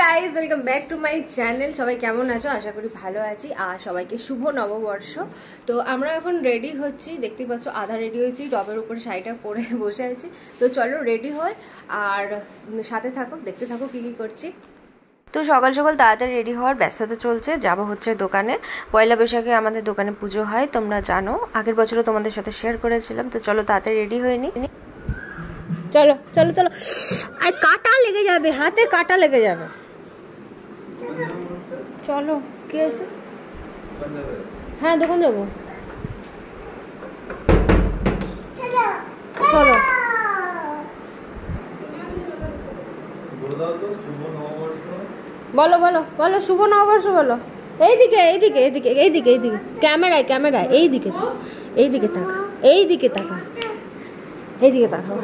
Guys, welcome back to my channel. সবাই কেমন আছো? আশা করি ভালো আছি। আর সবাইকে শুভ নববর্ষ। তো আমরা এখন রেডি হচ্ছি, দেখতেই পাচ্ছ আধা রেডি হয়েছি, টবের উপরে শাড়িটা পরে বসে আছি। তো চলো রেডি হয় আর সাথে থাকো, দেখতে থাকো কি কি করছি। তো সকাল সকাল তাড়াতাড়ি রেডি হওয়ার ব্যস্ততা চলছে। যাব হচ্ছে দোকানে। পয়লা বৈশাখে আমাদের দোকানে পুজো হয়, তোমরা জানো, আগের বছরও তোমাদের সাথে শেয়ার করেছিলাম। তো চলো তাড়াতাড়ি রেডি হয়ে নি। চলো চলো চলো, আর কাটা লেগে যাবে, হাতে কাটা লেগে যাবে। চলো, কি আছে? হ্যাঁ, দোকান যাবো। চলো। বলো বলো বলো, শুভ নববর্ষ বলো। এইদিকে এইদিকে এইদিকে এইদিকে এইদিকে, ক্যামেরায় ক্যামেরায়, এইদিকে এইদিকে তাকা, এইদিকে তাকা, এইদিকে তাকা।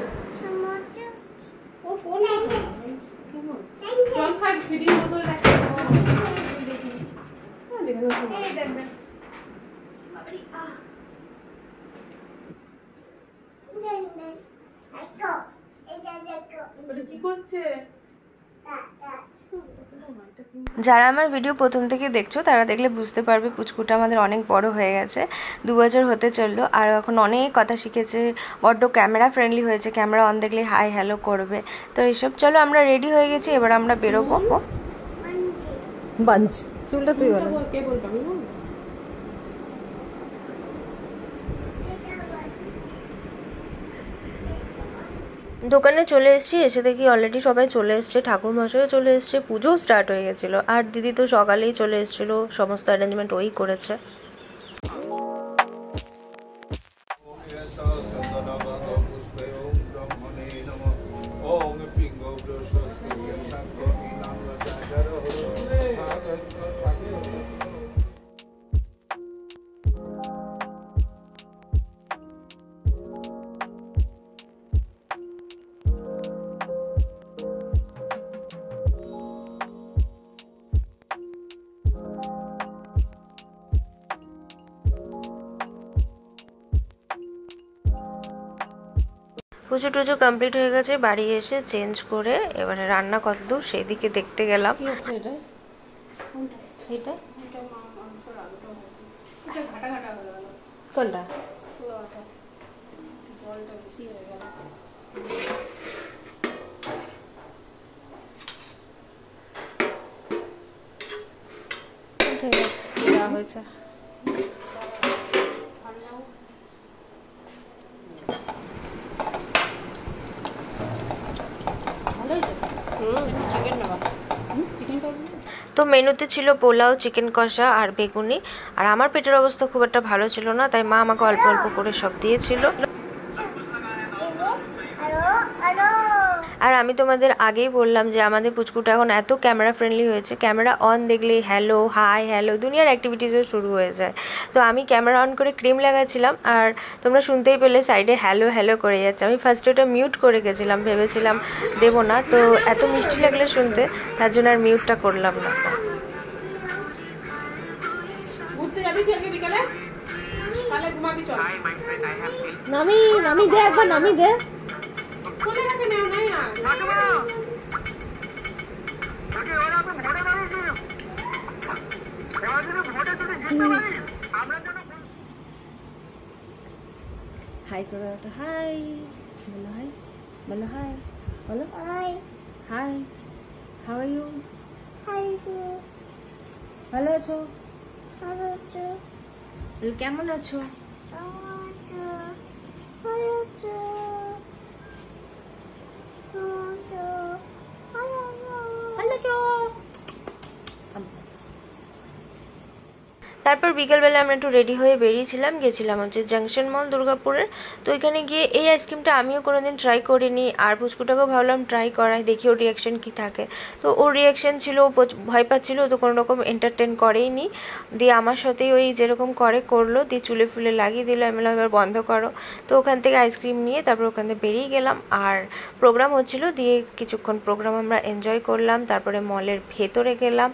যারা আমার ভিডিও প্রথম থেকে দেখছো তারা দেখলে বুঝতে পারবে পুচকুটা আমাদের অনেক বড় হয়ে গেছে, 2 বছর হতে চললো। আর এখন অনেক কথা শিখেছে, বড্ড ক্যামেরা ফ্রেন্ডলি হয়েছে, ক্যামেরা অন দেখলে হাই হ্যালো করবে। তো এইসব, চলো আমরা রেডি হয়ে গেছি, এবার আমরা বেরোবো। বাঞ্চ চুলটা তুই বল। দোকানে চলে এসেছি, এসে দেখি অলরেডি সবাই চলে এসছে, ঠাকুর মশাইও চলে এসছে, পুজোও স্টার্ট হয়ে গেছিলো। আর দিদি তো সকালেই চলে এসেছিলো, সমস্ত অ্যারেঞ্জমেন্ট ওই করেছে। পুজো টুজো কমপ্লিট হয়ে গেছে, বাড়ি এসে চেঞ্জ করে এবারে রান্না কতদূর সেই দিকে দেখতে গেলাম। কি হচ্ছে এটা? এটা কোনটা? ঠিক আছে, যা হয়েছে। তো মেনুতে ছিল পোলাও, চিকেন কষা আর বেগুনি। আর আমার পেটের অবস্থা খুব একটা ভালো ছিল না, তাই মা আমাকে অল্প অল্প করে সব দিয়েছিল। আর আমি তোমাদের আগেই বললাম যে আমাদের পুচকুটা এখন এত ক্যামেরা ফ্রেন্ডলি হয়েছে, ক্যামেরা অন দেখলেই হ্যালো হাই হ্যালো দুনিয়ার অ্যাক্টিভিটিসও শুরু হয়ে যায়। তো আমি ক্যামেরা অন করে ক্রিম লাগাচ্ছিলাম, আর তোমরা শুনতেই পেলে সাইডে হ্যালো হ্যালো করে যাচ্ছে। আমি ফার্স্টে ওটা মিউট করে গেছিলাম, ভেবেছিলাম দেবো না, তো এত মিষ্টি লাগলে শুনতে, তার জন্য আর মিউটটা করলাম না। নামি নামি দে, একবার নামি দে। হাই করে দাও তো, হাই বলো, হাই বলো, হাই বলো, hi hi, how are you? Hi, ভালো আছো? ভালো আছো? কেমন আছো? ভালো আছো? তারপর বিকেলবেলা আমরা একটু রেডি হয়ে বেরিয়েছিলাম, গেছিলাম হচ্ছে জাংশন মল দুর্গাপুরের। তো ওইখানে গিয়ে এই আইসক্রিমটা আমিও কোনোদিন ট্রাই করিনি, আর পুচকুটাকেও ভাবলাম ট্রাই করাই, দেখি ওর রিয়াকশন কী থাকে। তো ওর রিয়াকশন ছিল, ও ভয় পাচ্ছিল, তো কোনো রকম এন্টারটেন করেই নি। দিয়ে আমার সাথেই ওই যেরকম করলো, দিয়ে চুলে ফুলে লাগিয়ে দিল। আমি বললাম এবার বন্ধ করো। তো ওখান থেকে আইসক্রিম নিয়ে তারপর ওখান থেকে বেরিয়ে গেলাম। আর প্রোগ্রাম হচ্ছিলো, দিয়ে কিছুক্ষণ প্রোগ্রাম আমরা এনজয় করলাম। তারপরে মলের ভেতরে গেলাম।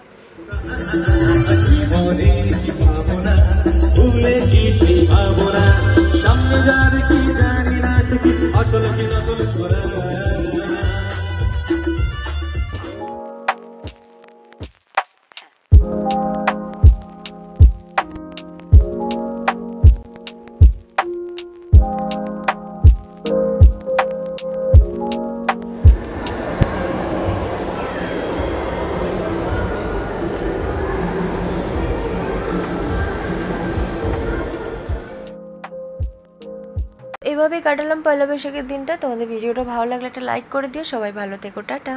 এভাবেই কাটালাম পয়লা বৈশাখের দিনটা। তোমাদের ভিডিওটা ভালো লাগলে একটা লাইক করে দিও। সবাই ভালো থেকো, টাটা।